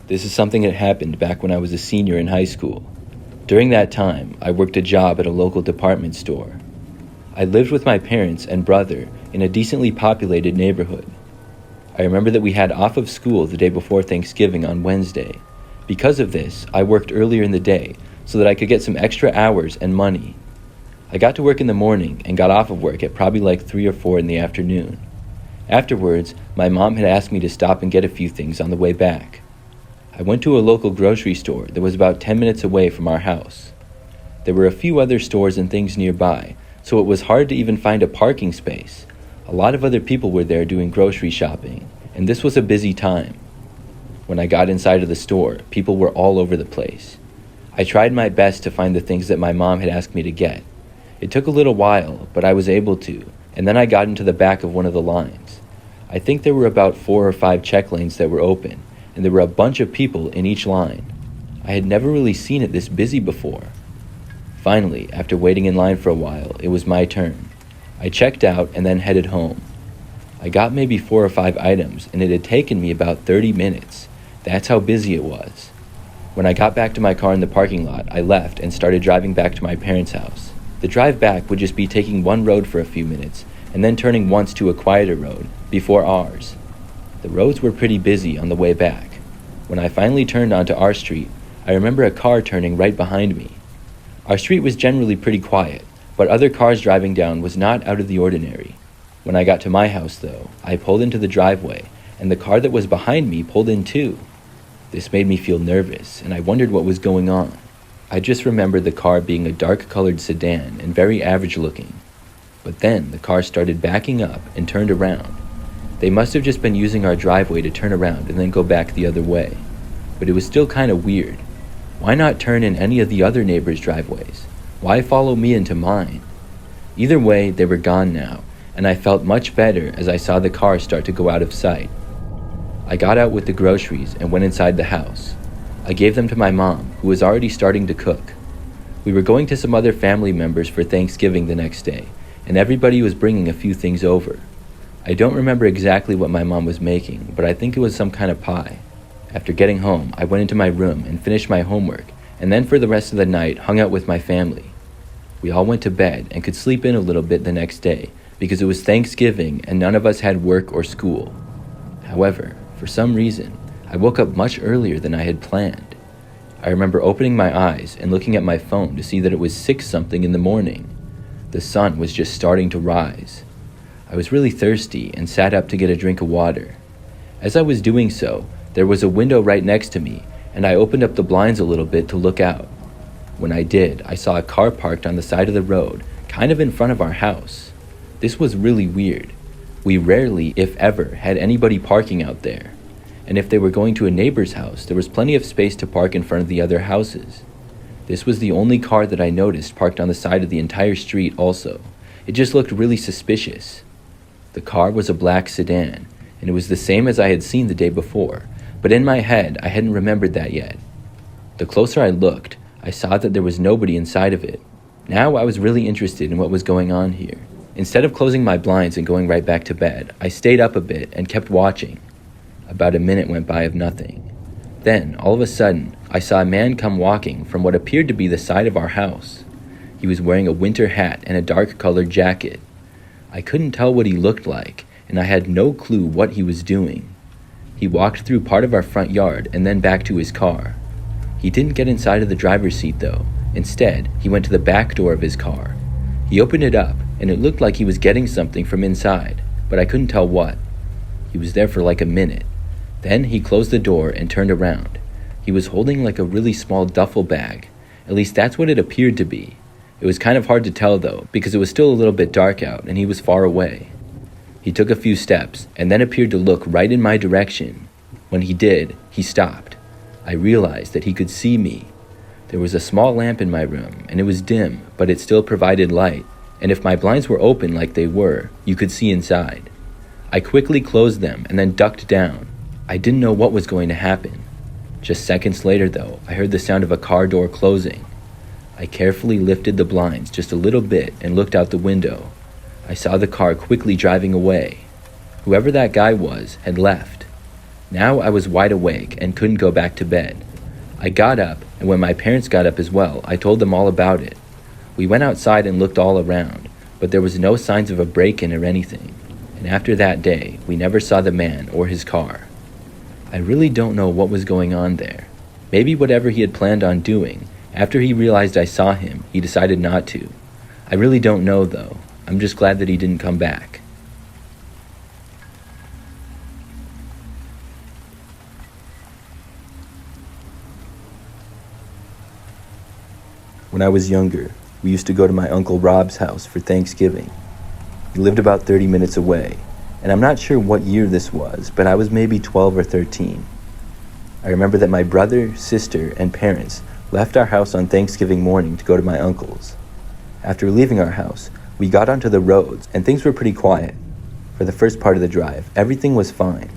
This is something that happened back when I was a senior in high school. During that time, I worked a job at a local department store. I lived with my parents and brother in a decently populated neighborhood. I remember that we had off of school the day before Thanksgiving on Wednesday. Because of this, I worked earlier in the day so that I could get some extra hours and money. I got to work in the morning and got off of work at probably like 3 or 4 in the afternoon. Afterwards, my mom had asked me to stop and get a few things on the way back. I went to a local grocery store that was about 10 minutes away from our house. There were a few other stores and things nearby, so it was hard to even find a parking space. A lot of other people were there doing grocery shopping, and this was a busy time. When I got inside of the store, people were all over the place. I tried my best to find the things that my mom had asked me to get. It took a little while, but I was able to, and then I got into the back of one of the lines. I think there were about 4 or 5 check lanes that were open, and there were a bunch of people in each line. I had never really seen it this busy before. Finally, after waiting in line for a while, it was my turn. I checked out and then headed home. I got maybe 4 or 5 items, and it had taken me about 30 minutes. That's how busy it was. When I got back to my car in the parking lot, I left and started driving back to my parents' house. The drive back would just be taking one road for a few minutes, and then turning once to a quieter road, before ours. The roads were pretty busy on the way back. When I finally turned onto our street, I remember a car turning right behind me. Our street was generally pretty quiet, but other cars driving down was not out of the ordinary. When I got to my house, though, I pulled into the driveway, and the car that was behind me pulled in too. This made me feel nervous, and I wondered what was going on. I just remembered the car being a dark-colored sedan and very average-looking. But then the car started backing up and turned around. They must have just been using our driveway to turn around and then go back the other way. But it was still kind of weird. Why not turn in any of the other neighbors' driveways? Why follow me into mine? Either way, they were gone now, and I felt much better as I saw the car start to go out of sight. I got out with the groceries and went inside the house. I gave them to my mom, who was already starting to cook. We were going to some other family members for Thanksgiving the next day, and everybody was bringing a few things over. I don't remember exactly what my mom was making, but I think it was some kind of pie. After getting home, I went into my room and finished my homework, and then for the rest of the night hung out with my family. We all went to bed and could sleep in a little bit the next day because it was Thanksgiving and none of us had work or school. However, for some reason, I woke up much earlier than I had planned. I remember opening my eyes and looking at my phone to see that it was 6-something in the morning. The sun was just starting to rise. I was really thirsty and sat up to get a drink of water. As I was doing so, there was a window right next to me, and I opened up the blinds a little bit to look out. When I did, I saw a car parked on the side of the road, kind of in front of our house. This was really weird. We rarely, if ever, had anybody parking out there. And if they were going to a neighbor's house, there was plenty of space to park in front of the other houses. This was the only car that I noticed parked on the side of the entire street also. It just looked really suspicious. The car was a black sedan, and it was the same as I had seen the day before, but in my head, I hadn't remembered that yet. The closer I looked, I saw that there was nobody inside of it. Now I was really interested in what was going on here. Instead of closing my blinds and going right back to bed, I stayed up a bit and kept watching. About a minute went by of nothing. Then, all of a sudden, I saw a man come walking from what appeared to be the side of our house. He was wearing a winter hat and a dark-colored jacket. I couldn't tell what he looked like, and I had no clue what he was doing. He walked through part of our front yard and then back to his car. He didn't get inside of the driver's seat though. Instead, he went to the back door of his car. He opened it up, and it looked like he was getting something from inside, but I couldn't tell what. He was there for like a minute. Then he closed the door and turned around. He was holding like a really small duffel bag. At least that's what it appeared to be. It was kind of hard to tell though, because it was still a little bit dark out and he was far away. He took a few steps and then appeared to look right in my direction. When he did, he stopped. I realized that he could see me. There was a small lamp in my room and it was dim, but it still provided light. And if my blinds were open like they were, you could see inside. I quickly closed them and then ducked down. I didn't know what was going to happen. Just seconds later though, I heard the sound of a car door closing. I carefully lifted the blinds just a little bit and looked out the window. I saw the car quickly driving away. Whoever that guy was had left. Now I was wide awake and couldn't go back to bed. I got up, and when my parents got up as well, I told them all about it. We went outside and looked all around, but there was no signs of a break-in or anything. And after that day, we never saw the man or his car. I really don't know what was going on there. Maybe whatever he had planned on doing, after he realized I saw him, he decided not to. I really don't know though. I'm just glad that he didn't come back. When I was younger, we used to go to my Uncle Rob's house for Thanksgiving. He lived about 30 minutes away, and I'm not sure what year this was, but I was maybe 12 or 13. I remember that my brother, sister, and parents left our house on Thanksgiving morning to go to my uncle's. After leaving our house, we got onto the roads, and things were pretty quiet. For the first part of the drive, everything was fine.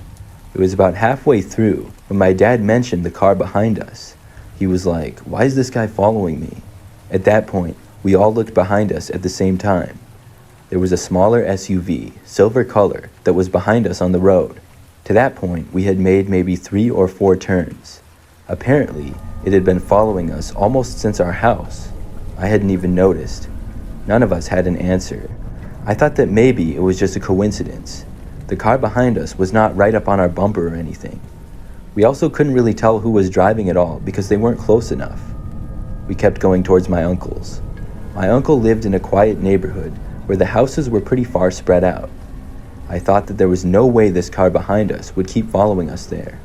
It was about halfway through when my dad mentioned the car behind us. He was like, "Why is this guy following me?" At that point, we all looked behind us at the same time. There was a smaller SUV, silver color, that was behind us on the road. To that point, we had made maybe 3 or 4 turns. Apparently, it had been following us almost since our house. I hadn't even noticed. None of us had an answer. I thought that maybe it was just a coincidence. The car behind us was not right up on our bumper or anything. We also couldn't really tell who was driving at all because they weren't close enough. We kept going towards my uncle's. My uncle lived in a quiet neighborhood where the houses were pretty far spread out. I thought that there was no way this car behind us would keep following us there.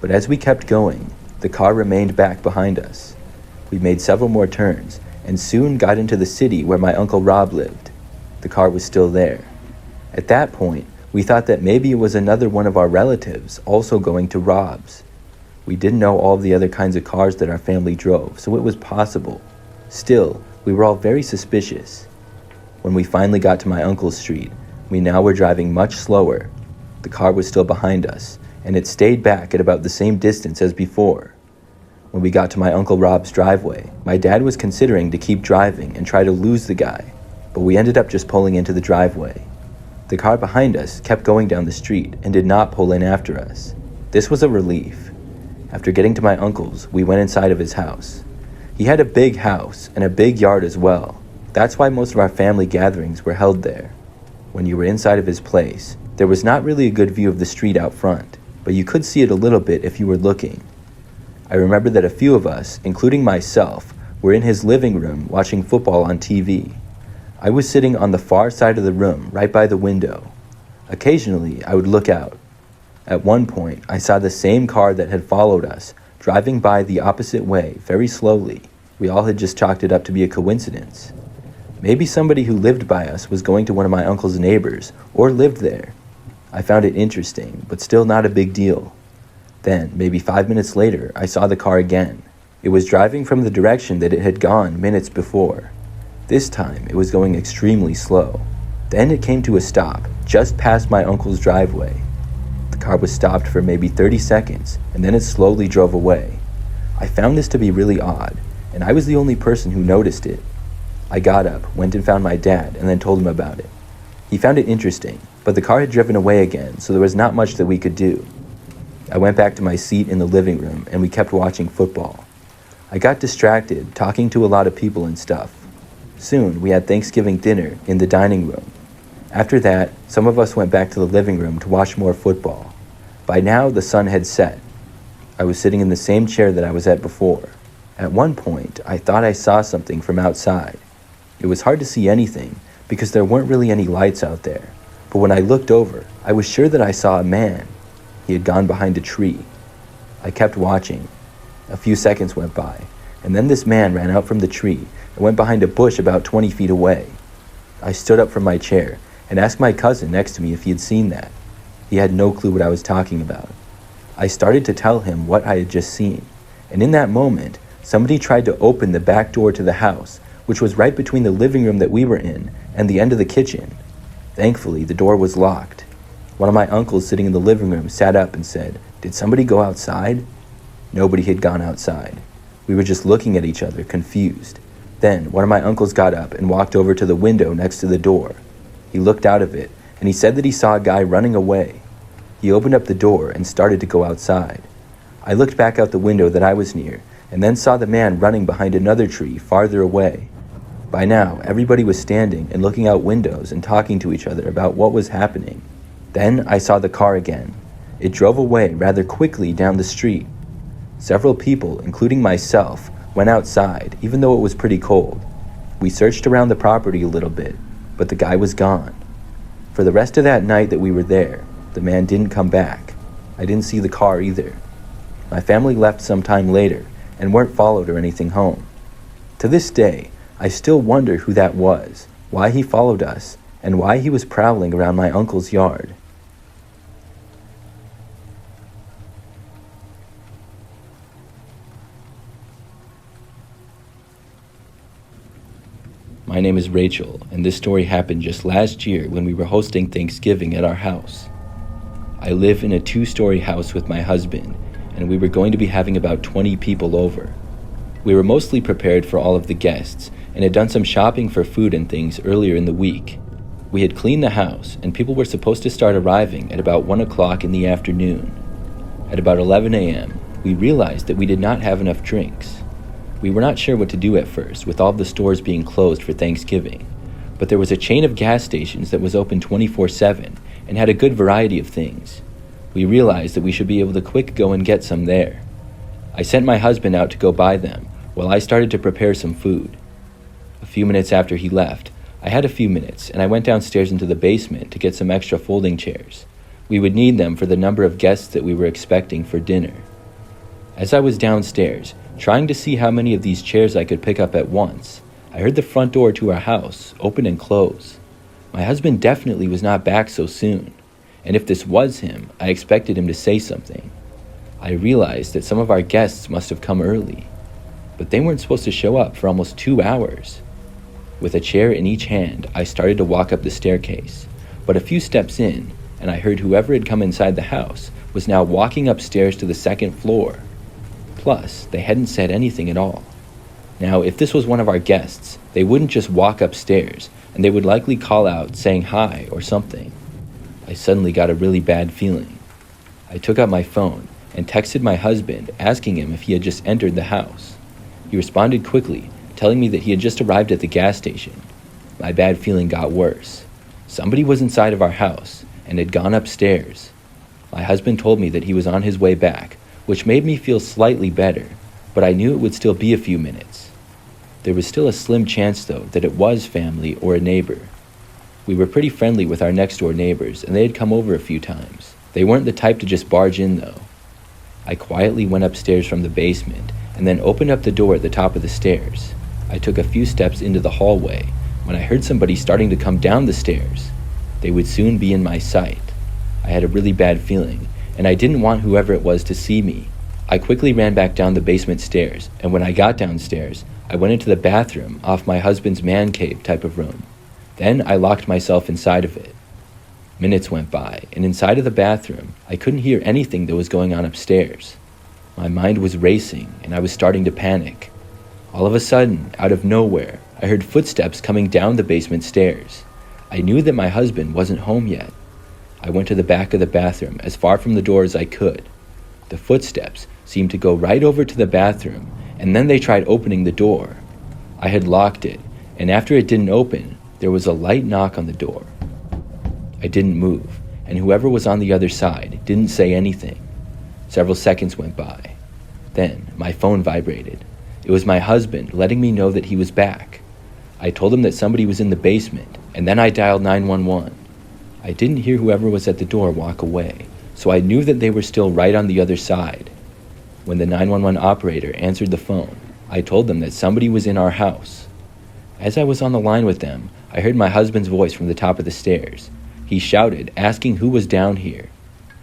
But as we kept going, the car remained back behind us. We made several more turns and soon got into the city where my Uncle Rob lived. The car was still there. At that point, we thought that maybe it was another one of our relatives also going to Rob's. We didn't know all the other kinds of cars that our family drove, so it was possible. Still, we were all very suspicious. When we finally got to my uncle's street, we now were driving much slower. The car was still behind us, and it stayed back at about the same distance as before. When we got to my Uncle Rob's driveway, my dad was considering to keep driving and try to lose the guy, but we ended up just pulling into the driveway. The car behind us kept going down the street and did not pull in after us. This was a relief. After getting to my uncle's, we went inside of his house. He had a big house and a big yard as well. That's why most of our family gatherings were held there. When you were inside of his place, there was not really a good view of the street out front, but you could see it a little bit if you were looking. I remember that a few of us, including myself, were in his living room watching football on TV. I was sitting on the far side of the room, right by the window. Occasionally, I would look out. At one point, I saw the same car that had followed us, driving by the opposite way, very slowly. We all had just chalked it up to be a coincidence. Maybe somebody who lived by us was going to one of my uncle's neighbors, or lived there. I found it interesting, but still not a big deal. Then, maybe 5 minutes later, I saw the car again. It was driving from the direction that it had gone minutes before. This time, it was going extremely slow. Then it came to a stop, just past my uncle's driveway. The car was stopped for maybe 30 seconds, and then it slowly drove away. I found this to be really odd, and I was the only person who noticed it. I got up, went and found my dad, and then told him about it. He found it interesting, but the car had driven away again, so there was not much that we could do. I went back to my seat in the living room, and we kept watching football. I got distracted, talking to a lot of people and stuff. Soon, we had Thanksgiving dinner in the dining room. After that, some of us went back to the living room to watch more football. By now, the sun had set. I was sitting in the same chair that I was at before. At one point, I thought I saw something from outside. It was hard to see anything because there weren't really any lights out there. But when I looked over, I was sure that I saw a man. He had gone behind a tree. I kept watching. A few seconds went by, and then this man ran out from the tree and went behind a bush about 20 feet away. I stood up from my chair and asked my cousin next to me if he had seen that. He had no clue what I was talking about. I started to tell him what I had just seen, and in that moment, somebody tried to open the back door to the house, which was right between the living room that we were in and the end of the kitchen. Thankfully, the door was locked. One of my uncles sitting in the living room sat up and said, "Did somebody go outside?" Nobody had gone outside. We were just looking at each other, confused. Then, one of my uncles got up and walked over to the window next to the door. He looked out of it, and he said that he saw a guy running away. He opened up the door and started to go outside. I looked back out the window that I was near and then saw the man running behind another tree farther away. By now, everybody was standing and looking out windows and talking to each other about what was happening. Then I saw the car again. It drove away rather quickly down the street. Several people, including myself, went outside, even though it was pretty cold. We searched around the property a little bit, but the guy was gone. For the rest of that night that we were there, the man didn't come back. I didn't see the car either. My family left some time later and weren't followed or anything home. To this day, I still wonder who that was, why he followed us, and why he was prowling around my uncle's yard. My name is Rachel, and this story happened just last year when we were hosting Thanksgiving at our house. I live in a 2-story house with my husband, and we were going to be having about 20 people over. We were mostly prepared for all of the guests, and had done some shopping for food and things earlier in the week. We had cleaned the house, and people were supposed to start arriving at about 1 o'clock in the afternoon. At about 11 a.m., we realized that we did not have enough drinks. We were not sure what to do at first, with all the stores being closed for Thanksgiving, but there was a chain of gas stations that was open 24/7 and had a good variety of things. We realized that we should be able to quick go and get some there. I sent my husband out to go buy them, while I started to prepare some food. A few minutes after he left, I had a few minutes, and I went downstairs into the basement to get some extra folding chairs. We would need them for the number of guests that we were expecting for dinner. As I was downstairs, trying to see how many of these chairs I could pick up at once, I heard the front door to our house open and close. My husband definitely was not back so soon, and if this was him, I expected him to say something. I realized that some of our guests must have come early, but they weren't supposed to show up for almost 2 hours. With a chair in each hand, I started to walk up the staircase, but a few steps in, and I heard whoever had come inside the house was now walking upstairs to the 2nd floor. Plus, they hadn't said anything at all. Now, if this was one of our guests, they wouldn't just walk upstairs, and they would likely call out saying hi or something. I suddenly got a really bad feeling. I took out my phone and texted my husband, asking him if he had just entered the house. He responded quickly, telling me that he had just arrived at the gas station. My bad feeling got worse. Somebody was inside of our house and had gone upstairs. My husband told me that he was on his way back, which made me feel slightly better, but I knew it would still be a few minutes. There was still a slim chance, though, that it was family or a neighbor. We were pretty friendly with our next-door neighbors, and they had come over a few times. They weren't the type to just barge in, though. I quietly went upstairs from the basement and then opened up the door at the top of the stairs. I took a few steps into the hallway when I heard somebody starting to come down the stairs. They would soon be in my sight. I had a really bad feeling, and I didn't want whoever it was to see me. I quickly ran back down the basement stairs, and when I got downstairs, I went into the bathroom off my husband's man cave type of room. Then I locked myself inside of it. Minutes went by, and inside of the bathroom, I couldn't hear anything that was going on upstairs. My mind was racing, and I was starting to panic. All of a sudden, out of nowhere, I heard footsteps coming down the basement stairs. I knew that my husband wasn't home yet. I went to the back of the bathroom, as far from the door as I could. The footsteps seemed to go right over to the bathroom, and then they tried opening the door. I had locked it, and after it didn't open, there was a light knock on the door. I didn't move, and whoever was on the other side didn't say anything. Several seconds went by. Then my phone vibrated. It was my husband letting me know that he was back. I told him that somebody was in the basement, and then I dialed 911. I didn't hear whoever was at the door walk away, so I knew that they were still right on the other side. When the 911 operator answered the phone, I told them that somebody was in our house. As I was on the line with them, I heard my husband's voice from the top of the stairs. He shouted, asking who was down here.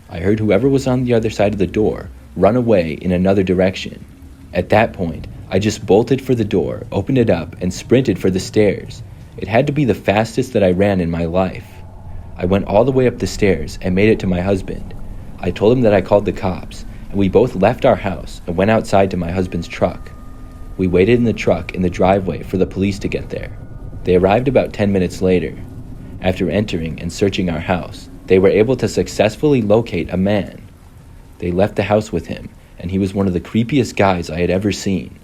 I heard whoever was on the other side of the door run away in another direction. At that point, I just bolted for the door, opened it up, and sprinted for the stairs. It had to be the fastest that I ran in my life. I went all the way up the stairs and made it to my husband. I told him that I called the cops, and we both left our house and went outside to my husband's truck. We waited in the truck in the driveway for the police to get there. They arrived about 10 minutes later. After entering and searching our house, They were able to successfully locate a man. They left the house with him, and he was one of the creepiest guys I had ever seen.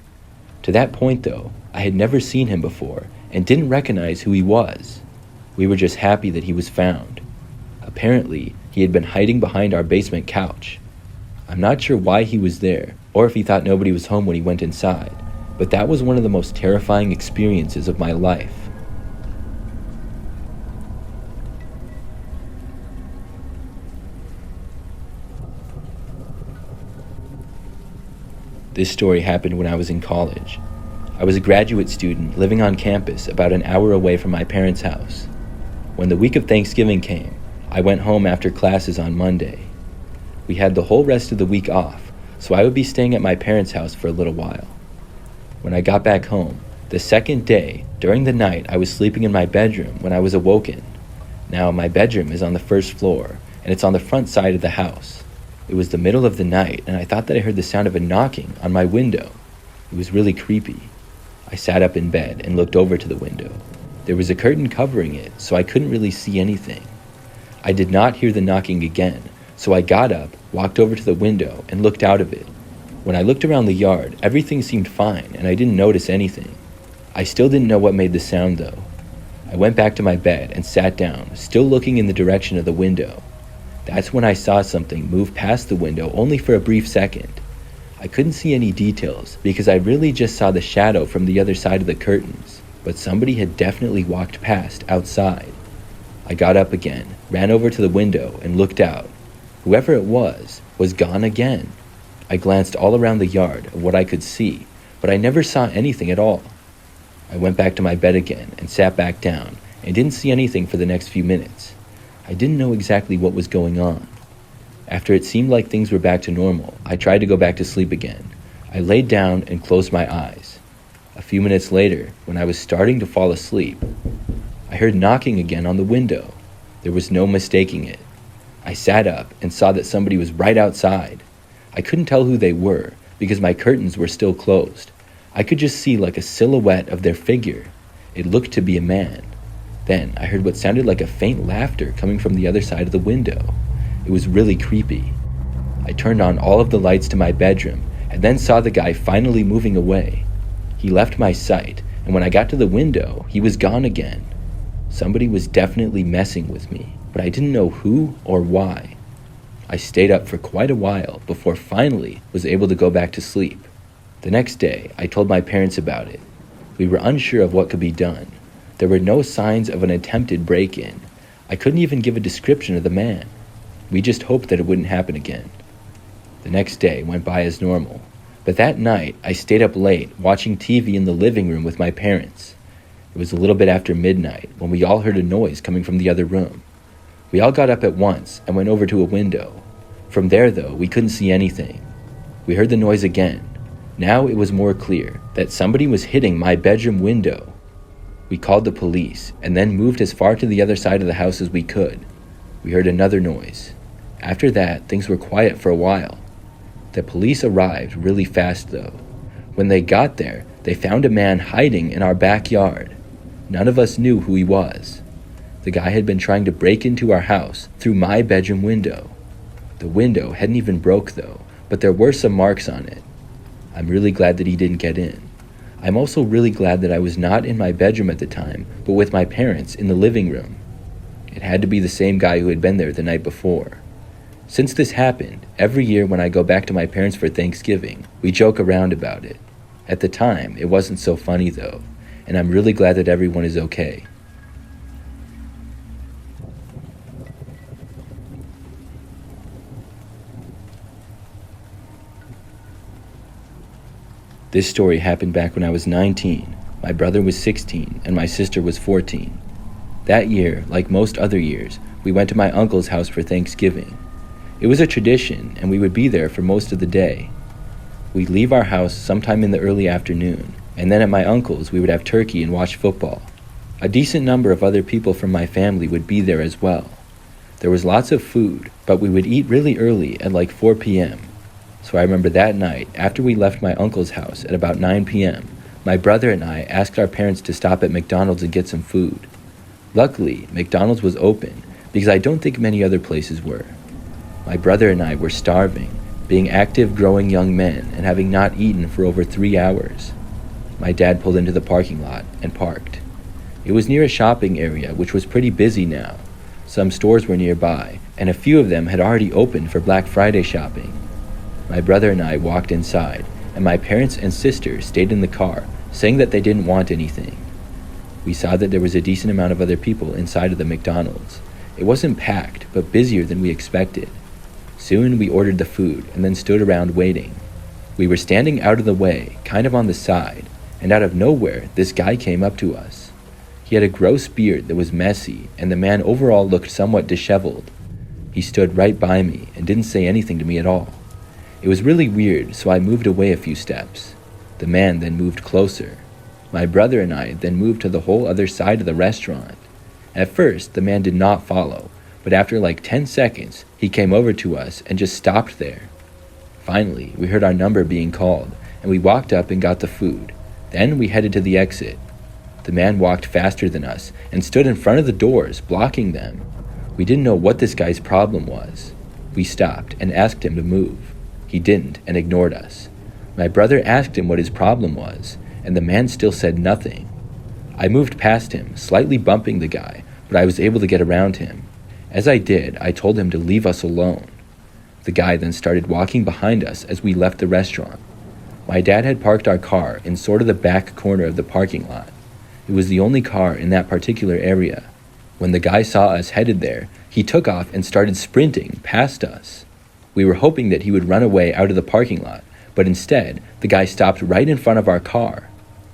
To that point, though, I had never seen him before and didn't recognize who he was. We were just happy that he was found. Apparently, he had been hiding behind our basement couch. I'm not sure why he was there, or if he thought nobody was home when he went inside, but that was one of the most terrifying experiences of my life. This story happened when I was in college. I was a graduate student living on campus about an hour away from my parents' house. When the week of Thanksgiving came, I went home after classes on Monday. We had the whole rest of the week off, so I would be staying at my parents' house for a little while. When I got back home, the second day, during the night, I was sleeping in my bedroom when I was awoken. Now, my bedroom is on the first floor, and it's on the front side of the house. It was the middle of the night, and I thought that I heard the sound of a knocking on my window. It was really creepy. I sat up in bed and looked over to the window. There was a curtain covering it, so I couldn't really see anything. I did not hear the knocking again, so I got up, walked over to the window, and looked out of it. When I looked around the yard, everything seemed fine, and I didn't notice anything. I still didn't know what made the sound, though. I went back to my bed and sat down, still looking in the direction of the window. That's when I saw something move past the window only for a brief second. I couldn't see any details because I really just saw the shadow from the other side of the curtains, but somebody had definitely walked past outside. I got up again, ran over to the window, and looked out. Whoever it was gone again. I glanced all around the yard of what I could see, but I never saw anything at all. I went back to my bed again and sat back down and didn't see anything for the next few minutes. I didn't know exactly what was going on. After it seemed like things were back to normal, I tried to go back to sleep again. I laid down and closed my eyes. A few minutes later, when I was starting to fall asleep, I heard knocking again on the window. There was no mistaking it. I sat up and saw that somebody was right outside. I couldn't tell who they were because my curtains were still closed. I could just see like a silhouette of their figure. It looked to be a man. Then I heard what sounded like a faint laughter coming from the other side of the window. It was really creepy. I turned on all of the lights to my bedroom and then saw the guy finally moving away. He left my sight, and when I got to the window, he was gone again. Somebody was definitely messing with me, but I didn't know who or why. I stayed up for quite a while before finally was able to go back to sleep. The next day, I told my parents about it. We were unsure of what could be done. There were no signs of an attempted break-in. I couldn't even give a description of the man. We just hoped that it wouldn't happen again. The next day went by as normal, but that night I stayed up late watching TV in the living room with my parents. It was a little bit after midnight when we all heard a noise coming from the other room. We all got up at once and went over to a window. From there, though, we couldn't see anything. We heard the noise again. Now it was more clear that somebody was hitting my bedroom window. We called the police and then moved as far to the other side of the house as we could. We heard another noise. After that, things were quiet for a while. The police arrived really fast, though. When they got there, they found a man hiding in our backyard. None of us knew who he was. The guy had been trying to break into our house through my bedroom window. The window hadn't even broke, though, but there were some marks on it. I'm really glad that he didn't get in. I'm also really glad that I was not in my bedroom at the time, but with my parents in the living room. It had to be the same guy who had been there the night before. Since this happened, every year when I go back to my parents for Thanksgiving, we joke around about it. At the time, it wasn't so funny though, and I'm really glad that everyone is okay. This story happened back when I was 19, my brother was 16, and my sister was 14. That year, like most other years, we went to my uncle's house for Thanksgiving. It was a tradition, and we would be there for most of the day. We'd leave our house sometime in the early afternoon, and then at my uncle's we would have turkey and watch football. A decent number of other people from my family would be there as well. There was lots of food, but we would eat really early at like 4 p.m. So I remember that night, after we left my uncle's house at about 9 p.m., my brother and I asked our parents to stop at McDonald's and get some food. Luckily, McDonald's was open, because I don't think many other places were. My brother and I were starving, being active, growing young men, and having not eaten for over 3 hours. My dad pulled into the parking lot and parked. It was near a shopping area, which was pretty busy now. Some stores were nearby, and a few of them had already opened for Black Friday shopping. My brother and I walked inside, and my parents and sister stayed in the car, saying that they didn't want anything. We saw that there was a decent amount of other people inside of the McDonald's. It wasn't packed, but busier than we expected. Soon we ordered the food and then stood around waiting. We were standing out of the way, kind of on the side, and out of nowhere, this guy came up to us. He had a gross beard that was messy, and the man overall looked somewhat disheveled. He stood right by me and didn't say anything to me at all. It was really weird, so I moved away a few steps. The man then moved closer. My brother and I then moved to the whole other side of the restaurant. At first, the man did not follow, but after like 10 seconds, he came over to us and just stopped there. Finally, we heard our number being called, and we walked up and got the food. Then we headed to the exit. The man walked faster than us and stood in front of the doors, blocking them. We didn't know what this guy's problem was. We stopped and asked him to move. He didn't and ignored us. My brother asked him what his problem was, and the man still said nothing. I moved past him, slightly bumping the guy, but I was able to get around him. As I did, I told him to leave us alone. The guy then started walking behind us as we left the restaurant. My dad had parked our car in sort of the back corner of the parking lot. It was the only car in that particular area. When the guy saw us headed there, he took off and started sprinting past us. We were hoping that he would run away out of the parking lot, but instead, the guy stopped right in front of our car.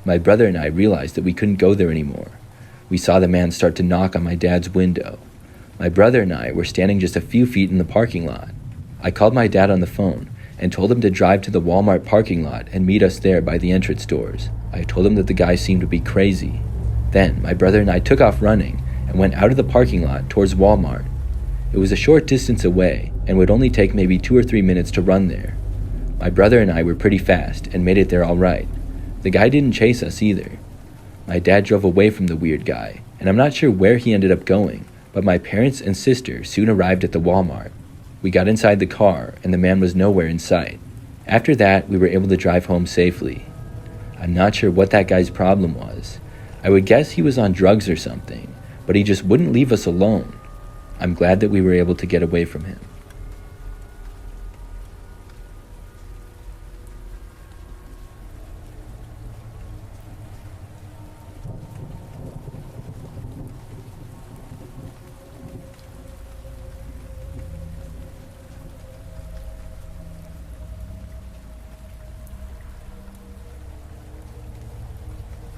My brother and I realized that we couldn't go there anymore. We saw the man start to knock on my dad's window. My brother and I were standing just a few feet in the parking lot. I called my dad on the phone and told him to drive to the Walmart parking lot and meet us there by the entrance doors. I told him that the guy seemed to be crazy. Then, my brother and I took off running and went out of the parking lot towards Walmart. It was a short distance away and would only take maybe 2 or 3 minutes to run there. My brother and I were pretty fast and made it there all right. The guy didn't chase us either. My dad drove away from the weird guy, and I'm not sure where he ended up going, but my parents and sister soon arrived at the Walmart. We got inside the car, and the man was nowhere in sight. After that, we were able to drive home safely. I'm not sure what that guy's problem was. I would guess he was on drugs or something, but he just wouldn't leave us alone. I'm glad that we were able to get away from him.